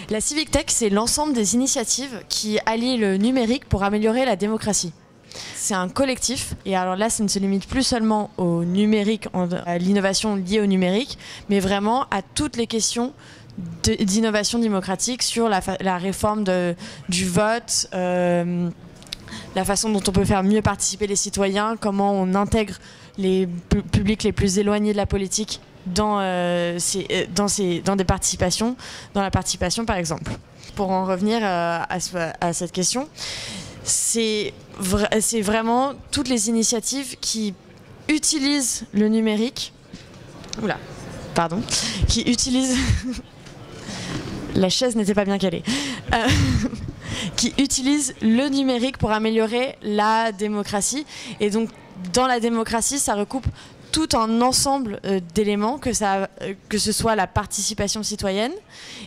La Civic Tech, c'est l'ensemble des initiatives qui allient le numérique pour améliorer la démocratie. C'est un collectif, et alors là, ça ne se limite plus seulement au numérique, à l'innovation liée au numérique, mais vraiment à toutes les questions d'innovation démocratique sur la réforme du vote, la façon dont on peut faire mieux participer les citoyens, comment on intègre les publics les plus éloignés de la politique dans des participations, dans la participation par exemple. Pour en revenir à cette question, c'est vraiment toutes les initiatives qui utilisent le numérique, qui utilisent la chaise n'était pas bien calée, qui utilisent le numérique pour améliorer la démocratie. Et donc dans la démocratie, ça recoupe tout un ensemble d'éléments, que ce soit la participation citoyenne.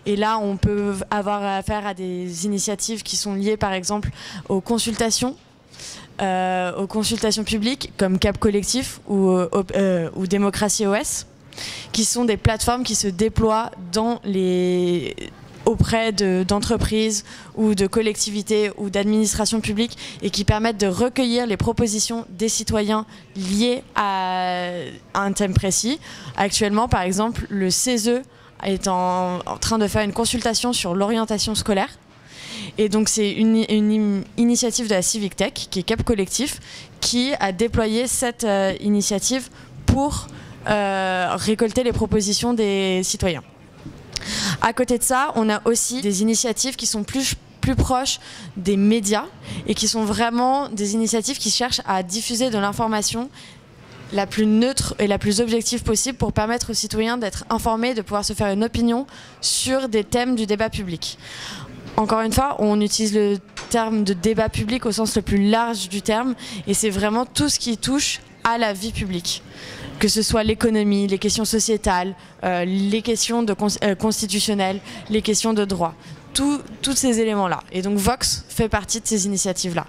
Et là, on peut avoir affaire à des initiatives qui sont liées, par exemple, aux consultations publiques, comme Cap Collectif ou Démocratie OS, qui sont des plateformes qui se déploient auprès d'entreprises ou de collectivités ou d'administrations publiques et qui permettent de recueillir les propositions des citoyens liées à un thème précis. Actuellement, par exemple, le CESE est en train de faire une consultation sur l'orientation scolaire. Et donc c'est une initiative de la Civic Tech, qui est Cap Collectif, qui a déployé cette initiative pour récolter les propositions des citoyens. À côté de ça, on a aussi des initiatives qui sont plus proches des médias et qui sont vraiment des initiatives qui cherchent à diffuser de l'information la plus neutre et la plus objective possible pour permettre aux citoyens d'être informés, de pouvoir se faire une opinion sur des thèmes du débat public. Encore une fois, on utilise le terme de débat public au sens le plus large du terme, et c'est vraiment tout ce qui touche à la vie publique. Que ce soit l'économie, les questions sociétales, les questions constitutionnelles, les questions de droit. Tous ces éléments-là. Et donc Vox fait partie de ces initiatives-là.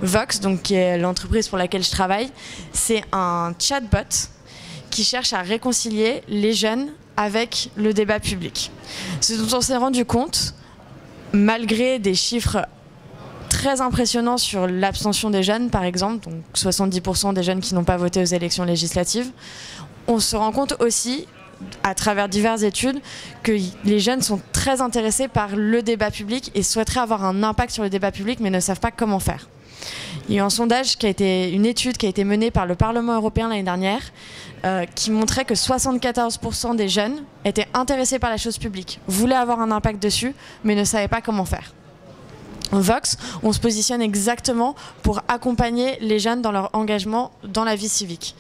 Vox, donc, qui est l'entreprise pour laquelle je travaille, c'est un chatbot qui cherche à réconcilier les jeunes avec le débat public. Ce dont on s'est rendu compte, malgré des chiffres très impressionnant sur l'abstention des jeunes, par exemple, donc 70% des jeunes qui n'ont pas voté aux élections législatives. On se rend compte aussi, à travers diverses études, que les jeunes sont très intéressés par le débat public et souhaiteraient avoir un impact sur le débat public, mais ne savent pas comment faire. Il y a eu un sondage, une étude qui a été menée par le Parlement européen l'année dernière, qui montrait que 74% des jeunes étaient intéressés par la chose publique, voulaient avoir un impact dessus, mais ne savaient pas comment faire. Vox, on se positionne exactement pour accompagner les jeunes dans leur engagement dans la vie civique.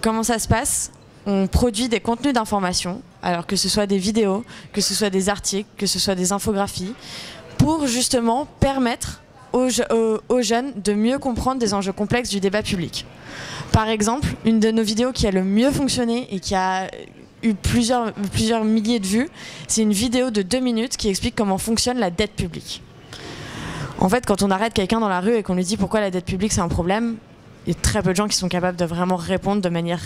Comment ça se passe ? On produit des contenus d'information, alors que ce soit des vidéos, que ce soit des articles, que ce soit des infographies, pour justement permettre aux jeunes de mieux comprendre des enjeux complexes du débat public. Par exemple, une de nos vidéos qui a le mieux fonctionné et qui a eu plusieurs milliers de vues, c'est une vidéo de 2 minutes qui explique comment fonctionne la dette publique. En fait, quand on arrête quelqu'un dans la rue et qu'on lui dit pourquoi la dette publique c'est un problème, il y a très peu de gens qui sont capables de vraiment répondre de manière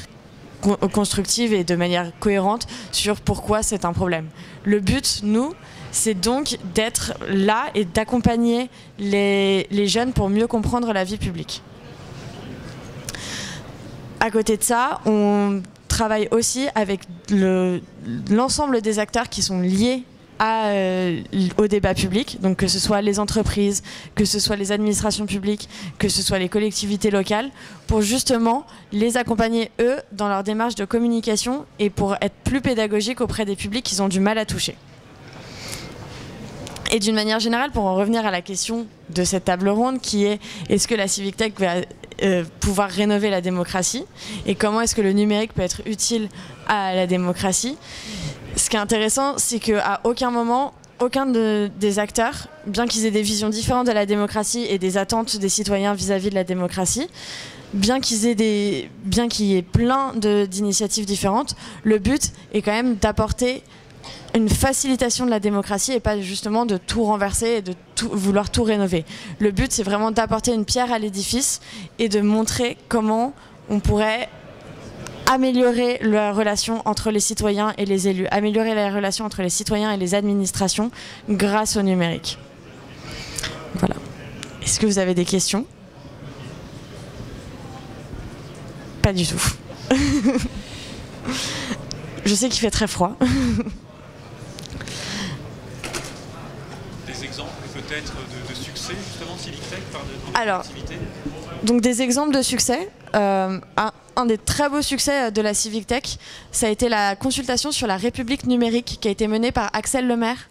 constructive et de manière cohérente sur pourquoi c'est un problème. Le but, nous, c'est donc d'être là et d'accompagner les jeunes pour mieux comprendre la vie publique. À côté de ça, on travaille aussi avec l'ensemble des acteurs qui sont liés au débat public, donc que ce soit les entreprises, que ce soit les administrations publiques, que ce soit les collectivités locales, pour justement les accompagner eux dans leur démarche de communication et pour être plus pédagogiques auprès des publics qu'ils ont du mal à toucher. Et d'une manière générale, pour en revenir à la question de cette table ronde qui est est-ce que la Civic Tech va pouvoir rénover la démocratie et comment est-ce que le numérique peut être utile à la démocratie. Ce qui est intéressant, c'est qu'à aucun moment, aucun des acteurs, bien qu'ils aient des visions différentes de la démocratie et des attentes des citoyens vis-à-vis de la démocratie, bien qu'il y ait plein d'initiatives différentes, le but est quand même d'apporter une facilitation de la démocratie et pas justement de tout renverser et de vouloir tout rénover. Le but, c'est vraiment d'apporter une pierre à l'édifice et de montrer comment on pourrait améliorer la relation entre les citoyens et les élus, améliorer la relation entre les citoyens et les administrations grâce au numérique. Voilà. Est-ce que vous avez des questions? Pas du tout. Je sais qu'il fait très froid. Des exemples peut-être de succès justement CivicTech par Alors, donc des exemples de succès. Un des très beaux succès de la CivicTech, ça a été la consultation sur la République numérique qui a été menée par Axel Lemaire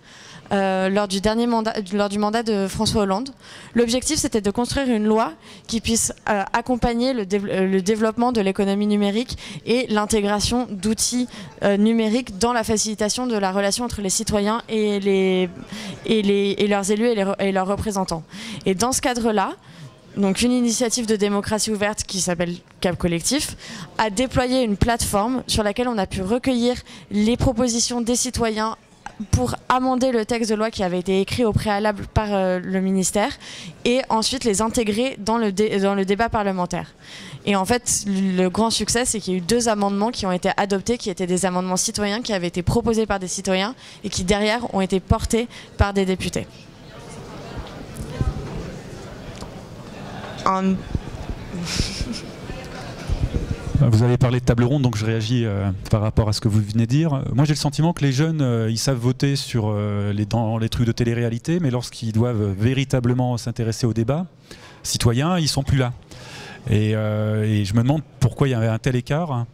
lors du mandat de François Hollande. L'objectif, c'était de construire une loi qui puisse accompagner le développement de l'économie numérique et l'intégration d'outils numériques dans la facilitation de la relation entre les citoyens et leurs élus et leurs représentants. Et dans ce cadre-là, donc une initiative de démocratie ouverte qui s'appelle Cap Collectif a déployé une plateforme sur laquelle on a pu recueillir les propositions des citoyens pour amender le texte de loi qui avait été écrit au préalable par le ministère et ensuite les intégrer dans le débat parlementaire. Et en fait, le grand succès, c'est qu'il y a eu 2 amendements qui ont été adoptés, qui étaient des amendements citoyens, qui avaient été proposés par des citoyens et qui derrière ont été portés par des députés. Vous avez parlé de table ronde, donc je réagis par rapport à ce que vous venez de dire. Moi, j'ai le sentiment que les jeunes, ils savent voter dans les trucs de télé-réalité, mais lorsqu'ils doivent véritablement s'intéresser au débat citoyen, ils sont plus là. Et je me demande pourquoi il y a un tel écart.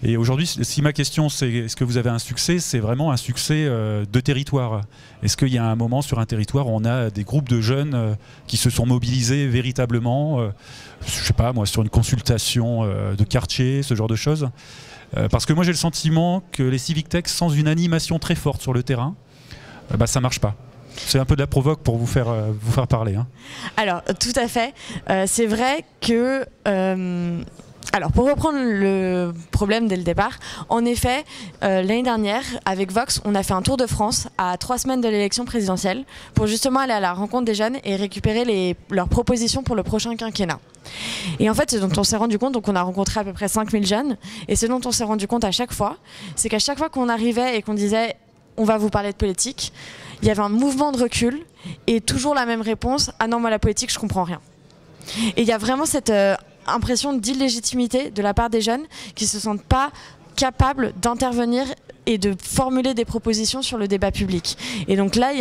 Et aujourd'hui, si ma question c'est est-ce que vous avez un succès, c'est vraiment un succès de territoire. Est-ce qu'il y a un moment sur un territoire où on a des groupes de jeunes qui se sont mobilisés véritablement, je sais pas moi, sur une consultation de quartier, ce genre de choses. Parce que moi j'ai le sentiment que les CivicTech, sans une animation très forte sur le terrain, ça marche pas. C'est un peu de la provoque pour vous faire parler. Hein. Alors, tout à fait. C'est vrai que... alors, pour reprendre le problème dès le départ, en effet, l'année dernière, avec Vox, on a fait un tour de France à 3 semaines de l'élection présidentielle pour justement aller à la rencontre des jeunes et récupérer leurs propositions pour le prochain quinquennat. Et en fait, ce dont on s'est rendu compte, donc on a rencontré à peu près 5000 jeunes, et ce dont on s'est rendu compte à chaque fois, c'est qu'à chaque fois qu'on arrivait et qu'on disait « on va vous parler de politique », il y avait un mouvement de recul et toujours la même réponse « ah non, moi la politique, je comprends rien ». Et il y a vraiment cette impression d'illégitimité de la part des jeunes qui ne se sentent pas capables d'intervenir et de formuler des propositions sur le débat public. Et donc là, il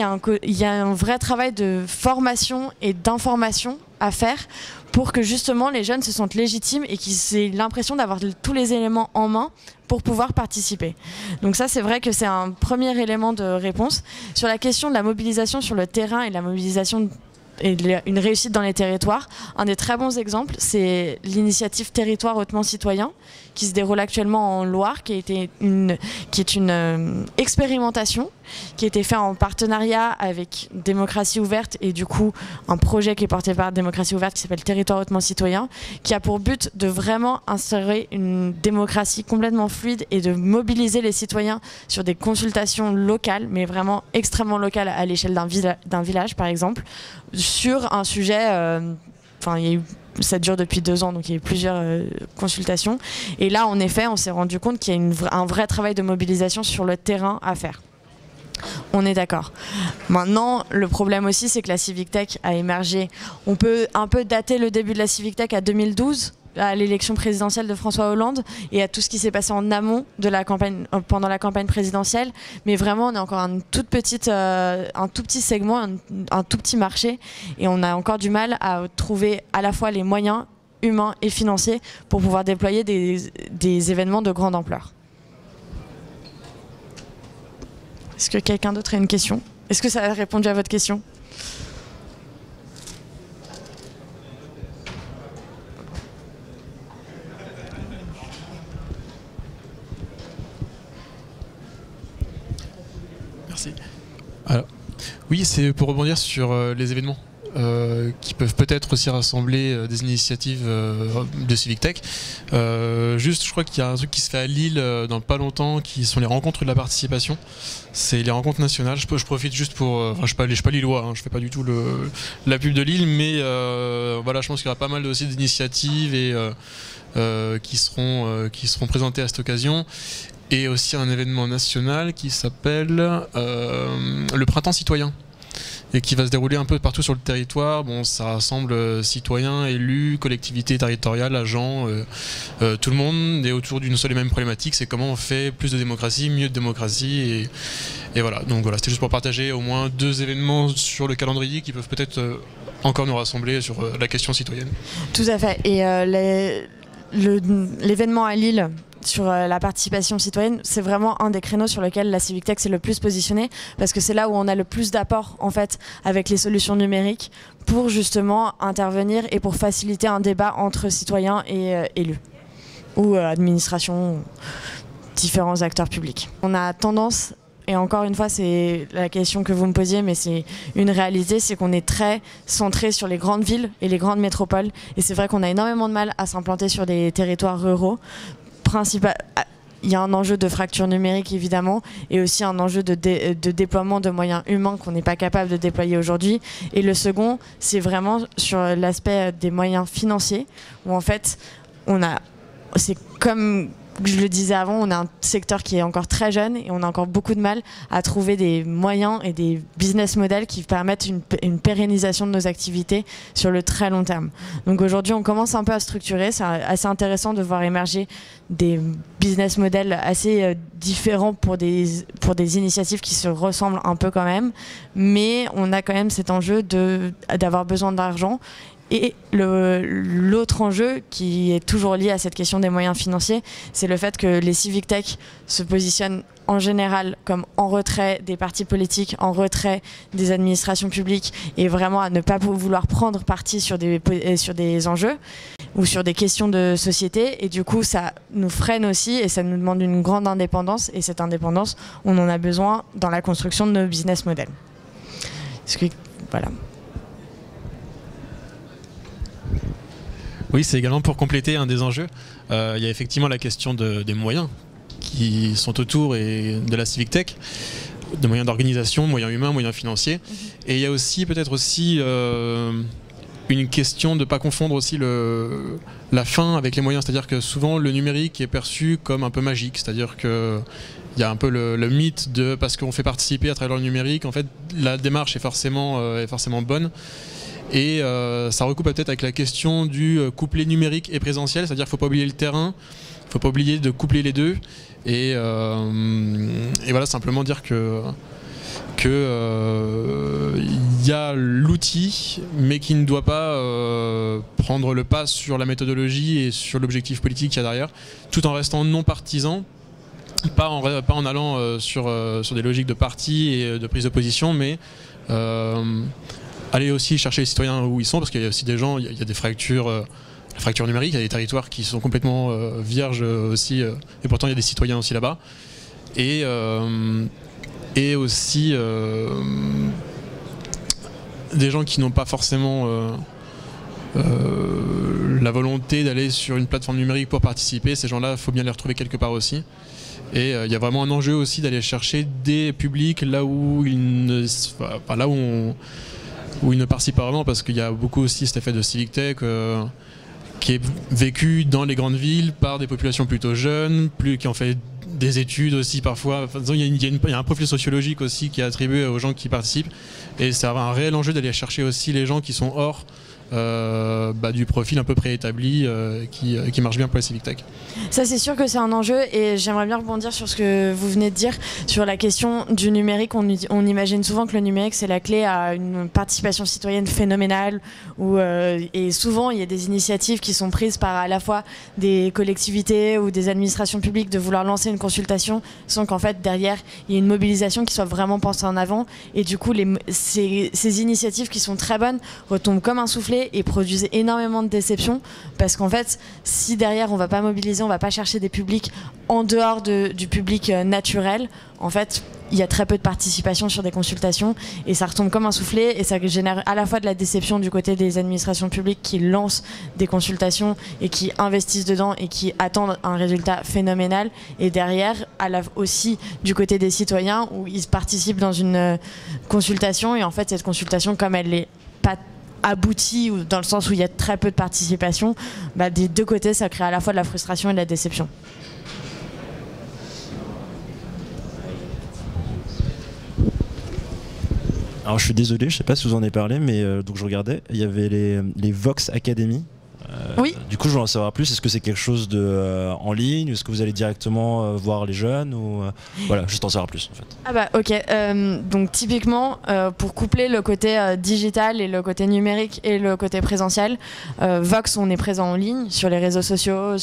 y a un vrai travail de formation et d'information à faire pour que justement les jeunes se sentent légitimes et qu'ils aient l'impression d'avoir tous les éléments en main pour pouvoir participer. Donc ça, c'est vrai que c'est un premier élément de réponse. Sur la question de la mobilisation sur le terrain et de la mobilisation et une réussite dans les territoires, un des très bons exemples, c'est l'initiative Territoire hautement citoyen qui se déroule actuellement en Loire, qui est une expérimentation qui a été faite en partenariat avec Démocratie Ouverte et du coup un projet qui est porté par Démocratie Ouverte qui s'appelle Territoire hautement citoyen, qui a pour but de vraiment instaurer une démocratie complètement fluide et de mobiliser les citoyens sur des consultations locales, mais vraiment extrêmement locales à l'échelle d'un village par exemple, sur un sujet, ça dure depuis 2 ans, donc il y a eu plusieurs consultations. Et là, en effet, on s'est rendu compte qu'il y a un vrai travail de mobilisation sur le terrain à faire. On est d'accord. Maintenant, le problème aussi, c'est que la CivicTech a émergé. On peut un peu dater le début de la CivicTech à 2012, à l'élection présidentielle de François Hollande et à tout ce qui s'est passé en amont de la campagne, pendant la campagne présidentielle. Mais vraiment, on est encore un tout petit segment, un tout petit marché et on a encore du mal à trouver à la fois les moyens humains et financiers pour pouvoir déployer des événements de grande ampleur. Est-ce que quelqu'un d'autre a une question? Est-ce que ça a répondu à votre question? Merci. Alors, oui, c'est pour rebondir sur les événements. qui peuvent peut-être aussi rassembler des initiatives de Civic Tech. Juste, je crois qu'il y a un truc qui se fait à Lille dans pas longtemps, qui sont les rencontres de la participation. C'est les rencontres nationales. Je profite juste pour... Enfin, je suis pas lillois, hein, je fais pas du tout la pub de Lille, mais voilà, je pense qu'il y aura pas mal aussi d'initiatives et qui seront présentées à cette occasion. Et aussi un événement national qui s'appelle le Printemps citoyen, et qui va se dérouler un peu partout sur le territoire. Bon, ça rassemble citoyens, élus, collectivités territoriales, agents, tout le monde est autour d'une seule et même problématique, c'est comment on fait plus de démocratie, mieux de démocratie, et voilà. Donc voilà, c'était juste pour partager au moins 2 événements sur le calendrier qui peuvent peut-être encore nous rassembler sur la question citoyenne. Tout à fait. Et l'événement à Lille sur la participation citoyenne, c'est vraiment un des créneaux sur lesquels la Civic Tech s'est le plus positionnée, parce que c'est là où on a le plus d'apports en fait avec les solutions numériques pour justement intervenir et pour faciliter un débat entre citoyens et élus ou administration, différents acteurs publics. On a tendance, et encore une fois c'est la question que vous me posiez, mais c'est une réalité, c'est qu'on est très centré sur les grandes villes et les grandes métropoles, et c'est vrai qu'on a énormément de mal à s'implanter sur des territoires ruraux. Il y a un enjeu de fracture numérique évidemment, et aussi un enjeu de déploiement de moyens humains qu'on n'est pas capable de déployer aujourd'hui. Et le second, c'est vraiment sur l'aspect des moyens financiers, où en fait c'est comme je le disais avant, on a un secteur qui est encore très jeune et on a encore beaucoup de mal à trouver des moyens et des business models qui permettent une pérennisation de nos activités sur le très long terme. Donc aujourd'hui, on commence un peu à structurer. C'est assez intéressant de voir émerger des business models assez différents pour des initiatives qui se ressemblent un peu quand même. Mais on a quand même cet enjeu d'avoir besoin d'argent. Et l'autre enjeu qui est toujours lié à cette question des moyens financiers, c'est le fait que les Civic Tech se positionnent en général comme en retrait des partis politiques, en retrait des administrations publiques, et vraiment à ne pas vouloir prendre parti sur des enjeux ou sur des questions de société. Et du coup, ça nous freine aussi et ça nous demande une grande indépendance. Et cette indépendance, on en a besoin dans la construction de nos business models. Voilà. Oui, c'est également pour compléter un des enjeux. Il y a effectivement la question des moyens qui sont autour de la Civic Tech, de moyens d'organisation, moyens humains, moyens financiers. Et il y a aussi peut-être aussi une question de ne pas confondre aussi la fin avec les moyens. C'est-à-dire que souvent le numérique est perçu comme un peu magique. C'est-à-dire que il y a un peu le mythe de parce qu'on fait participer à travers le numérique, en fait la démarche est forcément bonne. Et ça recoupe peut-être avec la question du couplet numérique et présentiel, c'est-à-dire qu'il ne faut pas oublier le terrain, il ne faut pas oublier de coupler les deux. Et voilà, simplement dire que y a l'outil, mais qui ne doit pas prendre le pas sur la méthodologie et sur l'objectif politique qu'il y a derrière, tout en restant non partisan. Pas en allant sur des logiques de parti et de prise de position, mais aller aussi chercher les citoyens où ils sont, parce qu'il y a aussi des gens, il y a des fractures, la fracture numérique, il y a des territoires qui sont complètement vierges aussi, et pourtant il y a des citoyens aussi là-bas. Et aussi des gens qui n'ont pas forcément la volonté d'aller sur une plateforme numérique pour participer. Ces gens-là, il faut bien les retrouver quelque part aussi. Et il y a vraiment un enjeu aussi d'aller chercher des publics là où ils ne participent pas vraiment, parce qu'il y a beaucoup aussi cet effet de Civic Tech qui est vécu dans les grandes villes par des populations plutôt jeunes, qui ont fait des études aussi parfois. Enfin, il y a un profil sociologique aussi qui est attribué aux gens qui participent, et c'est un réel enjeu d'aller chercher aussi les gens qui sont hors du profil un peu préétabli qui marche bien pour la Civic Tech. Ça, c'est sûr que c'est un enjeu, et j'aimerais bien rebondir sur ce que vous venez de dire sur la question du numérique. On imagine souvent que le numérique c'est la clé à une participation citoyenne phénoménale, et souvent il y a des initiatives qui sont prises par à la fois des collectivités ou des administrations publiques de vouloir lancer une consultation sans qu'en fait derrière il y ait une mobilisation qui soit vraiment pensée en avant, et du coup ces initiatives qui sont très bonnes retombent comme un soufflet gonflés et produisent énormément de déception, parce qu'en fait, si derrière on va pas mobiliser, on va pas chercher des publics en dehors du public naturel, en fait, il y a très peu de participation sur des consultations et ça retombe comme un soufflet et ça génère à la fois de la déception du côté des administrations publiques qui lancent des consultations et qui investissent dedans et qui attendent un résultat phénoménal, et derrière aussi du côté des citoyens où ils participent dans une consultation et en fait cette consultation, comme elle n'est pas aboutie, ou dans le sens où il y a très peu de participation, des deux côtés ça crée à la fois de la frustration et de la déception. Alors je suis désolé, je sais pas si vous en avez parlé, mais donc je regardais, il y avait les Vox Academy. Oui. Du coup, je voudrais en savoir plus. Est-ce que c'est quelque chose de en ligne, ou est-ce que vous allez directement voir les jeunes, ou voilà, juste en savoir plus en fait. Ah bah ok. Donc typiquement, pour coupler le côté digital et le côté numérique et le côté présentiel, Vox, on est présent en ligne sur les réseaux sociaux,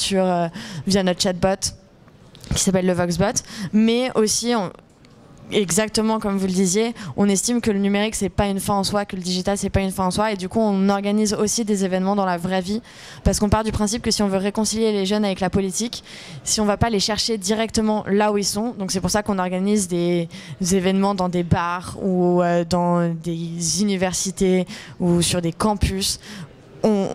via notre chatbot qui s'appelle le VoxBot, mais aussi exactement comme vous le disiez, on estime que le numérique c'est pas une fin en soi, que le digital c'est pas une fin en soi, et du coup on organise aussi des événements dans la vraie vie, parce qu'on part du principe que si on veut réconcilier les jeunes avec la politique, si on va pas les chercher directement là où ils sont, donc c'est pour ça qu'on organise des événements dans des bars ou dans des universités ou sur des campus. On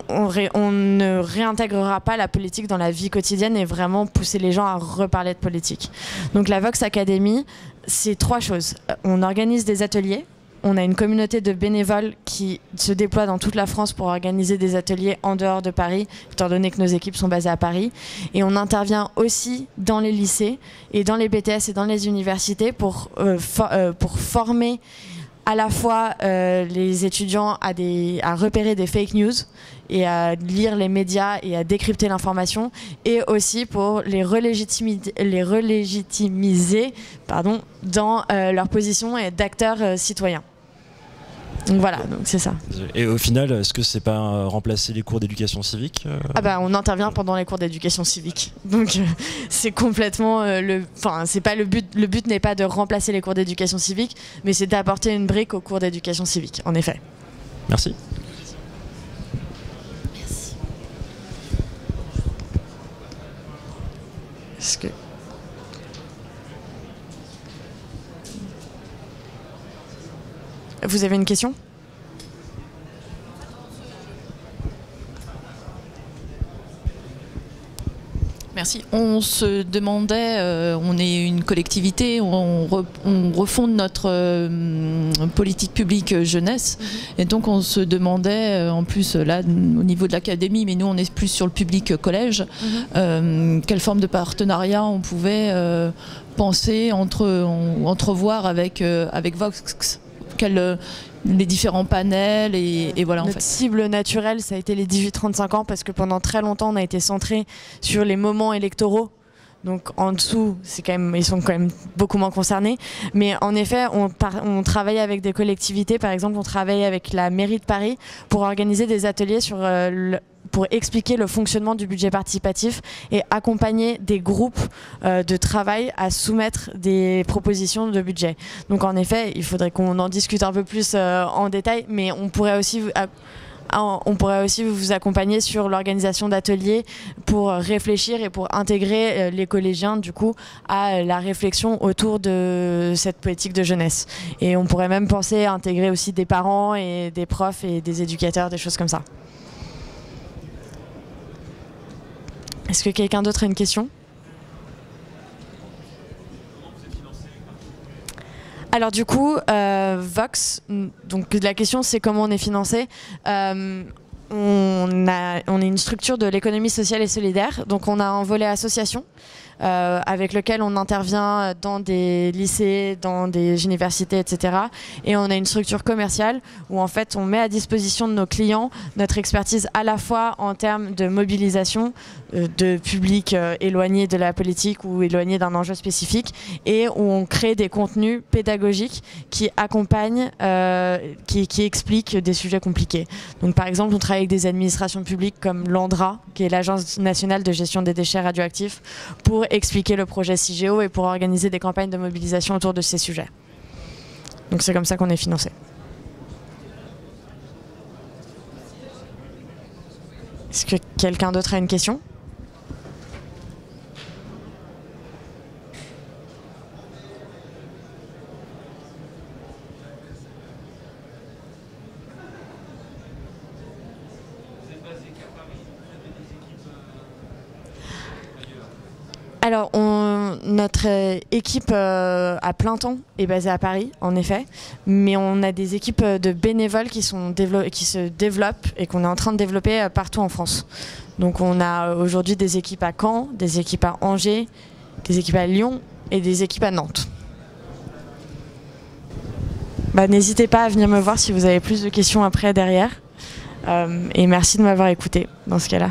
ne réintégrera pas la politique dans la vie quotidienne et vraiment pousser les gens à reparler de politique. Donc la Vox Academy, c'est 3 choses. On organise des ateliers, on a une communauté de bénévoles qui se déploie dans toute la France pour organiser des ateliers en dehors de Paris, étant donné que nos équipes sont basées à Paris. Et on intervient aussi dans les lycées et dans les BTS et dans les universités pour former à la fois les étudiants à repérer des fake news et à lire les médias et à décrypter l'information, et aussi pour les relégitimiser dans leur position d'acteurs citoyens. Donc voilà, donc c'est ça. Et au final, est-ce que c'est pas remplacer les cours d'éducation civique on intervient pendant les cours d'éducation civique. Donc c'est complètement c'est pas le but. Le but n'est pas de remplacer les cours d'éducation civique, mais c'est d'apporter une brique aux cours d'éducation civique, en effet. Merci. Est-ce que... Vous avez une question ? Merci. On se demandait, on est une collectivité, on refonde notre politique publique jeunesse, et donc on se demandait, en plus là au niveau de l'académie, mais nous on est plus sur le public collège, quelle forme de partenariat on pouvait penser, entrevoir avec Vox, les différents panels et voilà. Notre cible naturelle, ça a été les 18-35 ans, parce que pendant très longtemps on a été centré sur les moments électoraux. Donc en dessous, ils sont quand même beaucoup moins concernés. Mais en effet, on travaille avec des collectivités. Par exemple, on travaille avec la mairie de Paris pour organiser des ateliers pour expliquer le fonctionnement du budget participatif et accompagner des groupes de travail à soumettre des propositions de budget. Donc en effet, il faudrait qu'on en discute un peu plus en détail, mais on pourrait aussi vous accompagner sur l'organisation d'ateliers pour réfléchir et pour intégrer les collégiens du coup à la réflexion autour de cette politique de jeunesse. Et on pourrait même penser à intégrer aussi des parents et des profs et des éducateurs, des choses comme ça. Est-ce que quelqu'un d'autre a une question ? Alors du coup, Vox, donc la question c'est comment on est financé. On est une structure de l'économie sociale et solidaire, donc on a un volet association avec lequel on intervient dans des lycées, dans des universités, etc. Et on a une structure commerciale où en fait on met à disposition de nos clients notre expertise à la fois en termes de mobilisation de publics éloignés de la politique ou éloignés d'un enjeu spécifique, et où on crée des contenus pédagogiques qui accompagnent, qui expliquent des sujets compliqués. Donc par exemple, on travaille avec des administrations publiques comme l'ANDRA, qui est l'Agence nationale de gestion des déchets radioactifs, pour expliquer le projet CIGEO et pour organiser des campagnes de mobilisation autour de ces sujets. Donc c'est comme ça qu'on est financé. Est-ce que quelqu'un d'autre a une question ? Alors, notre équipe à plein temps est basée à Paris, en effet, mais on a des équipes de bénévoles qui se développent et qu'on est en train de développer partout en France. Donc on a aujourd'hui des équipes à Caen, des équipes à Angers, des équipes à Lyon et des équipes à Nantes. N'hésitez pas à venir me voir si vous avez plus de questions après derrière. Et merci de m'avoir écouté dans ce cas-là.